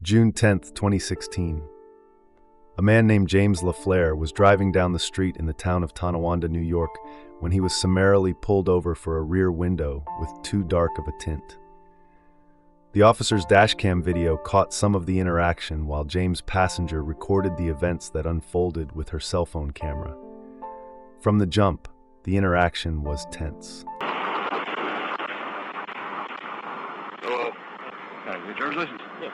June 10th, 2016. A man named James LaFleur was driving down the street in the town of Tonawanda, New York, when he was summarily pulled over for a rear window with too dark of a tint. The officer's dashcam video caught some of the interaction while James' passenger recorded the events that unfolded with her cell phone camera. From the jump, the interaction was tense. Hello. Your driver's license? Yeah.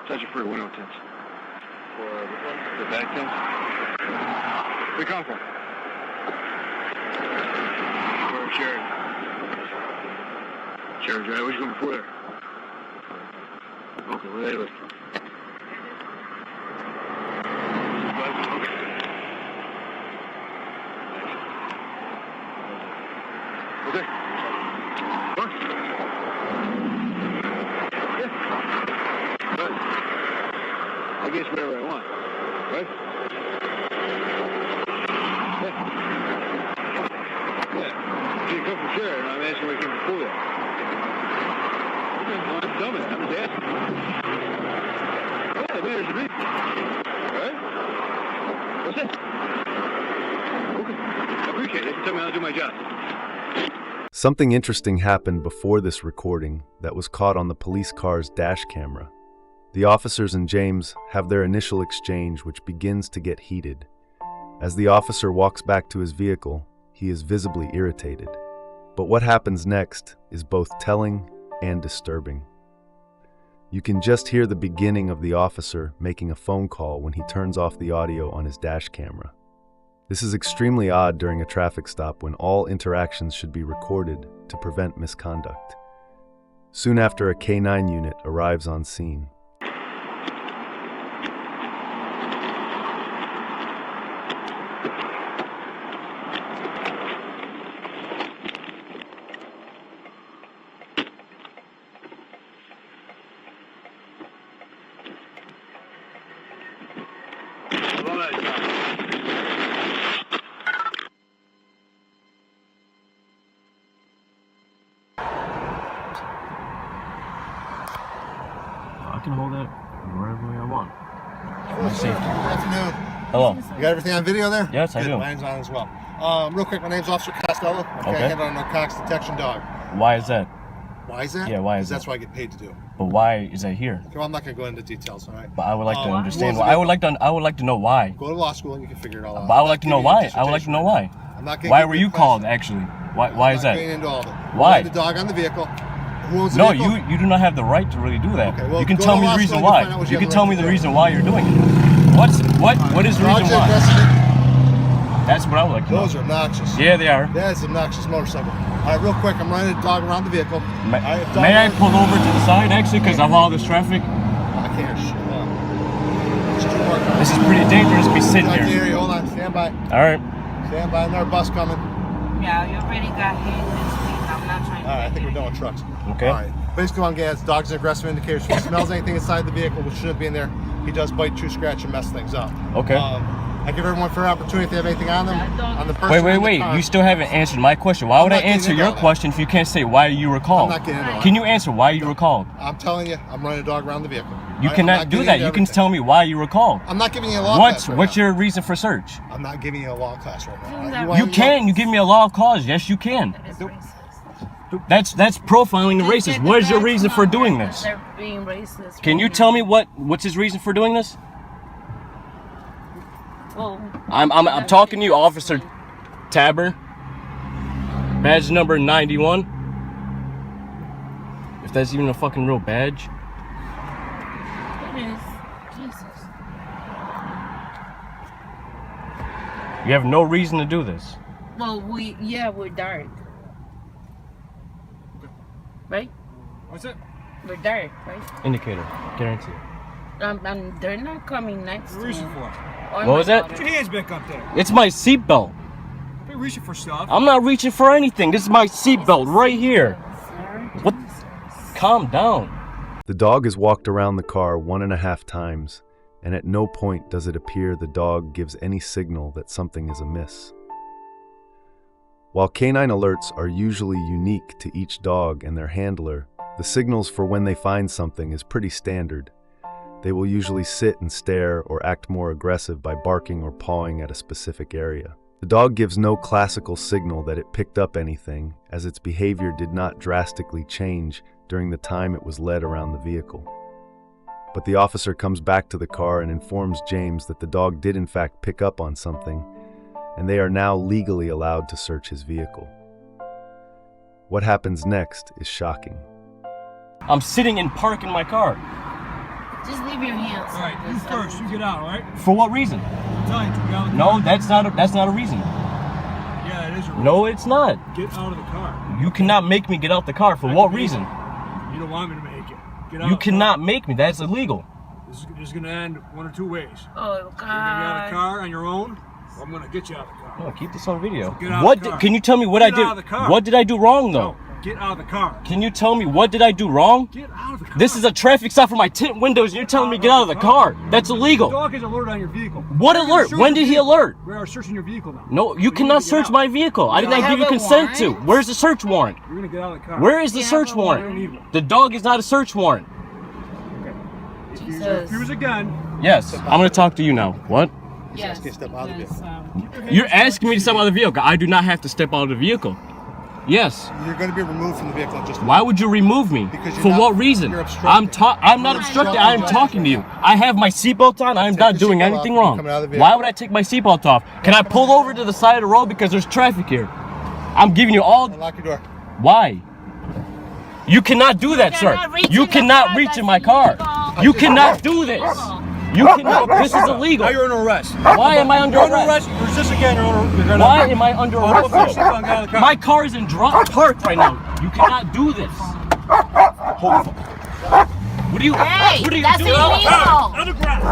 Charge you for window tints. For which one? The back tints? Where you come from? For Cherry. Cherry Drive. Where'd you come before there? Okay, where they live? Okay. What? Yeah. But I guess whatever I want, right? Yeah. Yeah. So you come from Cherry, and I'm asking where you came before that. Okay, well, I'm dumb. I'm just asking. Yeah, it matters to me. Right? What's that? Okay. I appreciate it. Tell me how to do my job. Something interesting happened before this recording that was caught on the police car's dash camera. The officers and James have their initial exchange, which begins to get heated. As the officer walks back to his vehicle, he is visibly irritated. But what happens next is both telling and disturbing. You can just hear the beginning of the officer making a phone call when he turns off the audio on his dash camera. This is extremely odd during a traffic stop when all interactions should be recorded to prevent misconduct. Soon after, a K9 unit arrives on scene. I can hold that wherever I want. For my safety. Good afternoon. Hello. You got everything on video there? Yes, I Good. do. Mine's on as well. Real quick, my name's Officer Costello. Okay. I handle a narcotics detection dog. Why is that? Why is that? Yeah, why is 'Cause that's that? what I get paid to do. But why is that here? Okay, well, I'm not going to go into details, all right? But I would like to understand Well, why. I would like to know why. Go to law school and you can figure it all out. But I would like to know why. I would like to know why. I'm not getting Why into were you your called question. actually? Why is I'm not getting that? into all of it. Why? The dog on the vehicle. Who owns the No, vehicle? you do not have the right to really do that. Okay, well, you can go tell to me law the reason school and why. find out what You you can have the tell right me to the do. reason why you're doing it. What is the Dogs reason are why? aggressive. That's what I would like to know. Those are obnoxious. Yeah, they are. That is an obnoxious motorcycle. All right, real quick, I'm running a dog around the vehicle. May, All right, may I dog- pull over to the side actually because of all this traffic? I can't shit. It's too hard. This is pretty dangerous to be sitting I can here. hear you. Hold on. Stand by. All right. Stand by. Another bus coming. Yeah, you already got hit this week. I'm not trying to. All right, I think we're done with trucks. Okay. All right. Basically, on gas, dogs are aggressive indicators. If he smells anything inside the vehicle which shouldn't be in there, he does bite, chew, scratch, and mess things up. Okay. I give everyone fair opportunity if they have anything on them. On the person. Wait. You still haven't answered my question. Why would I not getting answer into your all that. question if you can't say why you were called? I'm not getting into all Can that. you answer why you were called? I'm telling you, I'm running a dog around the vehicle. You I'm cannot not do getting that. into You can everything. tell me why you were called. I'm not giving you a law class right What's now. your reason for search? I'm not giving you a law class right now. You want You to can. You give me a law of cause. Yes, you can. It's racist. That's profiling the racist. What is your reason for doing this? They're being racist. Can you tell me what's his reason for doing this? Well, I'm talking to you, Officer Tabber. Badge number 91. If that's even a fucking real badge. it is. Jesus. You have no reason to do this. Well, we're dark. Right? What's it? We're dark, right? Indicator. Guarantee. They're not coming next to me. What was that? Put your hands back up there. It's my seatbelt. You're reaching for stuff. I'm not reaching for anything. This is my seatbelt right here. What? Calm down. The dog is walked around the car 1.5 times, and at no point does it appear the dog gives any signal that something is amiss. While canine alerts are usually unique to each dog and their handler, The signals for when they find something is pretty standard. They will usually sit and stare or act more aggressive by barking or pawing at a specific area. The dog gives no classical signal that it picked up anything, as its behavior did not drastically change during the time it was led around the vehicle. But the officer comes back to the car and informs James that the dog did in fact pick up on something, and they are now legally allowed to search his vehicle. What happens next is shocking. I'm sitting and parking my car. Just leave your hands. All right, you first. You get out, all right? For what reason? I'm telling you to get out of the No, car. that's not a reason. Yeah, it is a reason. No, it's not. Get out of the car. You cannot make me get out the car. For what reason? You don't want me to make it. Get out You of the car. cannot make me. That's illegal. This is going to end one or two ways. Oh, You're going to get out of the God. car on your own, or I'm going to get you out of the car. No, keep this on video. Get out of What? the car. Can you tell me what Get I did? out of the car. What did I do wrong, though? No, get out of the car. Can you tell me what did I do wrong? Get out of the car. This is a traffic stop for my tint windows, and you're telling me to get out of the car. That's The illegal. dog is alerted on your vehicle. What We're gonna alert? search When your did he vehicle. alert? We are searching your vehicle now. No, you need to cannot get search out. my vehicle. I did not have give you a consent to. warrant? Where's the search warrant? You're going to get out of the car. Where is the Yeah, search but I don't warrant? need one. The dog is not a search warrant. If you Jesus. refuse again, Yes, I'm going to talk to you now. What? Yes. asking you to step out of the because, You're asking me to step out of the vehicle. I do not have to step out of the vehicle. Yes. You're going to be removed from the vehicle in just a Why would you remove me? Because you're For not- what reason? you're obstructing. I'm not You're obstructing. I am obstructing talking to you. I have my seatbelt on. I am Take not the doing seatbelt anything off. wrong. Coming out of the vehicle. Why would I take my seatbelt off? Can I pull over to the side of the road because there's traffic here? I'm giving you all. Lock your door. Why? You cannot do that, sir. cannot reach You in the cannot car. reach That's in my car. illegal. You cannot do this. You cannot. This is illegal. now you're under arrest. Why am I under You're under arrest? arrest. Resist again. You're under Why am I under Put your arrest? seatbelt and get out of the car. My car is in park right now. You cannot do this. Hold the phone. What are you? Hey, what are you that's doing? illegal. On the ground.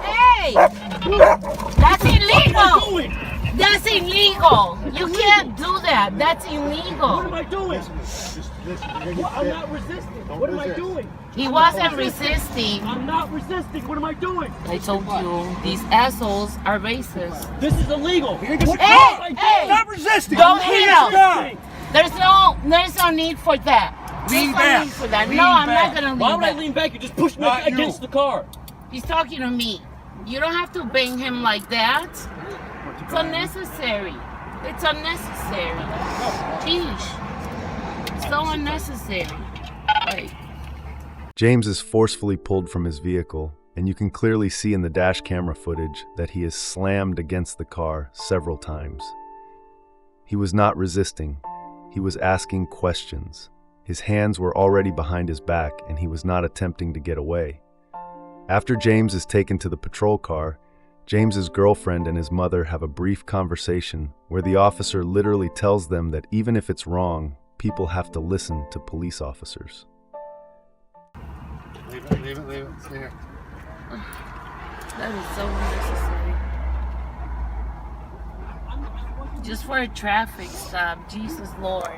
Hey, that's illegal. That's illegal. You can't do that. That's What am illegal. I doing? I'm not resisting. What am I doing? He wasn't resisting. I'm not resisting. What am I doing? I told you, these assholes are racist. This is illegal. What am I Hey, doing? hey, Stop resisting. don't hit him. Stop. There's no need for that. Lean There's no back. need for that. Lean no, I'm back. not gonna lean Why would back. I lean back? You just pushed me Not you. against the car. He's talking to me. You don't have to bang him like that. It's unnecessary. It's unnecessary. Jeez. So unnecessary. Like, James is forcefully pulled from his vehicle, and you can clearly see in the dash camera footage that he is slammed against the car several times. He was not resisting. He was asking questions. His hands were already behind his back, and he was not attempting to get away. After James is taken to the patrol car, James's girlfriend and his mother have a brief conversation where the officer literally tells them that even if it's wrong, people have to listen to police officers. Leave it, leave it, leave it. Stay here. that is so unnecessary. Just for a traffic stop. Jesus Lord.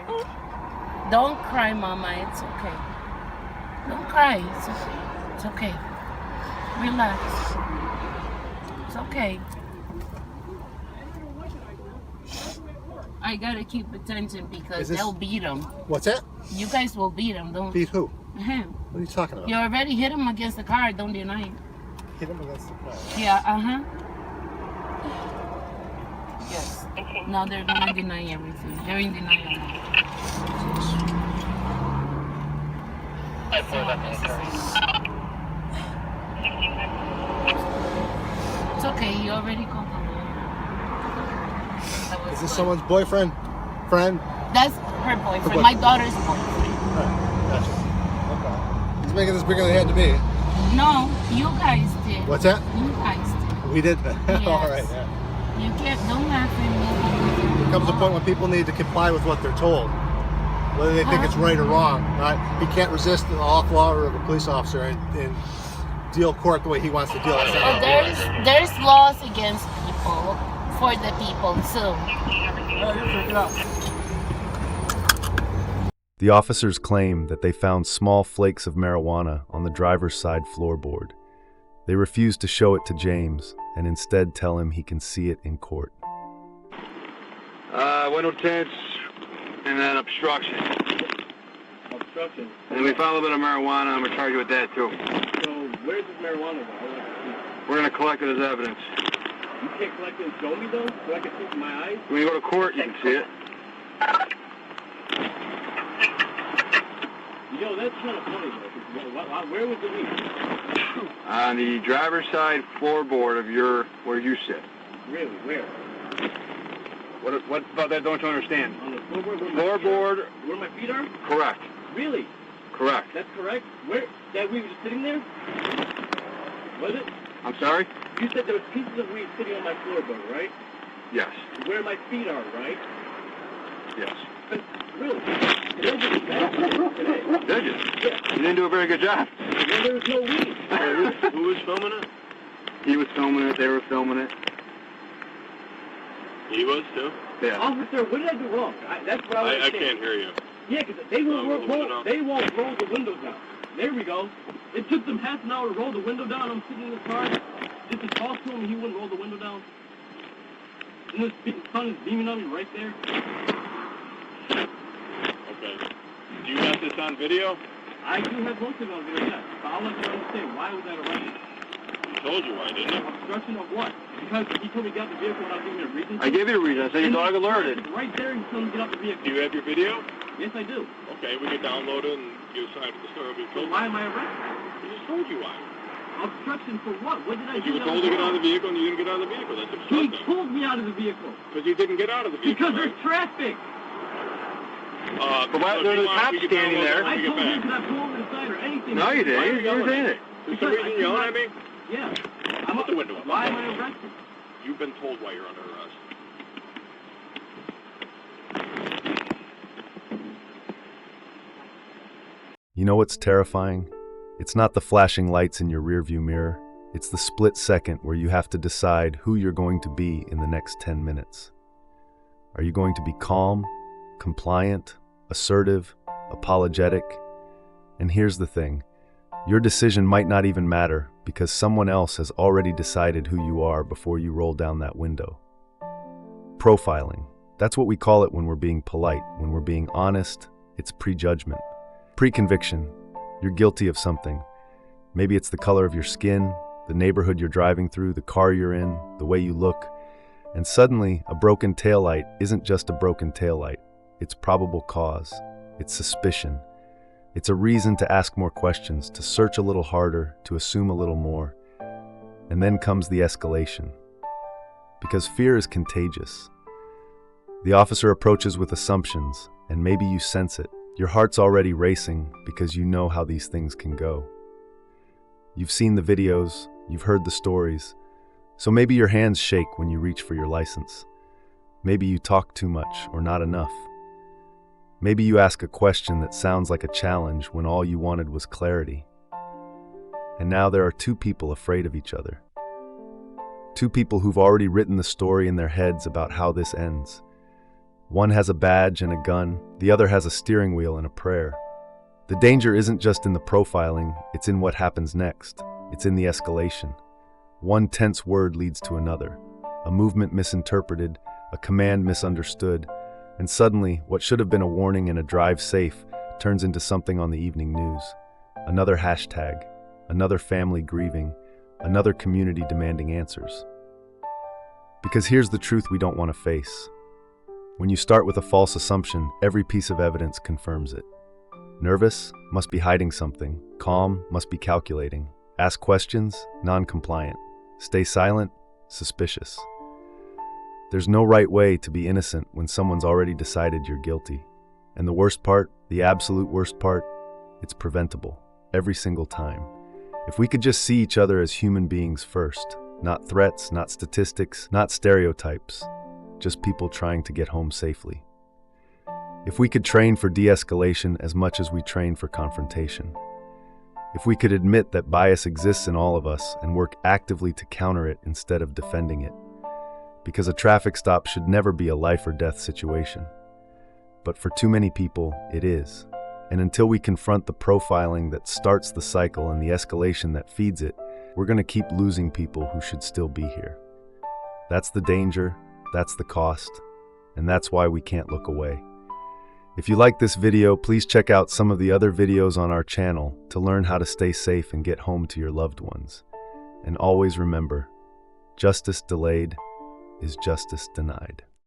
Don't cry, Mama. It's okay. Don't cry. It's okay. It's okay. Relax. It's okay. I gotta keep attention because Is this- they'll beat him. What's that? You guys will beat him. Don't Beat who? him. What are you talking about? You already hit him against the car. Don't deny it. Hit him against the car. Yeah. Yes. No, they're gonna deny everything. They're in denial now. So unnecessary. It's okay. You already called the lawyer. Is this someone's boyfriend? Friend? That's her boyfriend. boyfriend. My daughter's boyfriend. Alright, gotcha. Okay. He's making this bigger than he had to be. No, you guys did. What's that? You guys did. We did? Yes. Alright, yeah. You can't. Don't laugh at me. There comes a point when people need to comply with what they're told. Whether they think it's right or wrong. Right? He can't resist the lawful order of a police officer and deal court the way he wants to deal. That's not how it works. There's laws against people for the people too. The officers claim that they found small flakes of marijuana on the driver's side floorboard. They refuse to show it to James and instead tell him he can see it in court. Window tints and then obstruction. obstruction. And we found a little bit of marijuana, and we're charged with that, too. So where's this marijuana though? We're going to collect it as evidence. You can't collect it and show me though, so I can see with my eyes? When you go to court, you can see it. Yo, that's kind of funny though. Where was the weed? On the driver's side floorboard of where you sit. Really? Where? What about that don't you understand? On the floorboard? Floorboard. Where my feet are? Correct. Really? Correct. That's correct? Where? That weed was just sitting there? Was it? I'm sorry? You said there was pieces of weed sitting on my floorboard, right? Yes. Where my feet are, right? Yes. But really? Did I just back today? Did you? Yeah. You didn't do a very good job. Well, there was no weed. Who was filming it? He was filming it. They were filming it. He was too? Yeah. Officer, what did I do wrong? That's what I want to I say. can't hear you. Yeah, because they won't roll the window down. they won't roll the window down. There we go. It took them half an hour to roll the window down. I'm sitting in the car. Just to talk to him, and he wouldn't roll the window down. And the sun is beaming on me right there. Okay. Do you got this on video? I do have most of it on video, yes. But I'll let you understand. Why was that arrested? He told you why, didn't he? Obstruction of what? Because he told me to get out the vehicle without giving me a reason. I gave you a reason. I said your dog alerted. Right there, he told me to get out the vehicle. Do you have your video? Yes, I do. Okay, we can download it and you sign for the story of your So film. why am I arrested? He just told you why. Obstruction for what? What did I do? You were told to get out of the vehicle and you didn't get out of the vehicle. That's He obstructing. pulled me out of the vehicle. Because you didn't get out of the vehicle. Because right? there's traffic. But why, there's a cop standing there. I told him could I pull over the side or anything. No, you Why are didn't. You were saying it. Is there some reason you're yelling at me? Yeah. Put the window up. Why am I arrested? You've been told why you're under arrest. You know what's terrifying? It's not the flashing lights in your rearview mirror. It's the split second where you have to decide who you're going to be in the next 10 minutes. Are you going to be calm, compliant, assertive, apologetic? And here's the thing. Your decision might not even matter because someone else has already decided who you are before you roll down that window. Profiling. That's what we call it when we're being polite. When we're being honest, it's prejudgment. Pre-conviction. You're guilty of something. Maybe it's the color of your skin, the neighborhood you're driving through, the car you're in, the way you look. And suddenly, a broken taillight isn't just a broken taillight. It's probable cause. It's suspicion. It's a reason to ask more questions, to search a little harder, to assume a little more. And then comes the escalation. Because fear is contagious. The officer approaches with assumptions, and maybe you sense it. Your heart's already racing because you know how these things can go. You've seen the videos, you've heard the stories, so maybe your hands shake when you reach for your license. Maybe you talk too much or not enough. Maybe you ask a question that sounds like a challenge when all you wanted was clarity. And now there are two people afraid of each other. Two people who've already written the story in their heads about how this ends. One has a badge and a gun, the other has a steering wheel and a prayer. The danger isn't just in the profiling, it's in what happens next. It's in the escalation. One tense word leads to another. A movement misinterpreted, a command misunderstood, and suddenly, what should have been a warning and a drive safe turns into something on the evening news. Another hashtag, another family grieving, another community demanding answers. Because here's the truth we don't want to face. When you start with a false assumption, every piece of evidence confirms it. Nervous? Must be hiding something. Calm? Must be calculating. Ask questions? Non-compliant. Stay silent? Suspicious. There's no right way to be innocent when someone's already decided you're guilty. And the worst part, the absolute worst part, it's preventable. Every single time. If we could just see each other as human beings first. Not threats, not statistics, not stereotypes. Just people trying to get home safely. If we could train for de-escalation as much as we train for confrontation. If we could admit that bias exists in all of us and work actively to counter it instead of defending it. Because a traffic stop should never be a life or death situation. But for too many people, it is. And until we confront the profiling that starts the cycle and the escalation that feeds it, we're going to keep losing people who should still be here. That's the danger, that's the cost, and that's why we can't look away. If you like this video, please check out some of the other videos on our channel to learn how to stay safe and get home to your loved ones. And always remember, justice delayed is justice denied.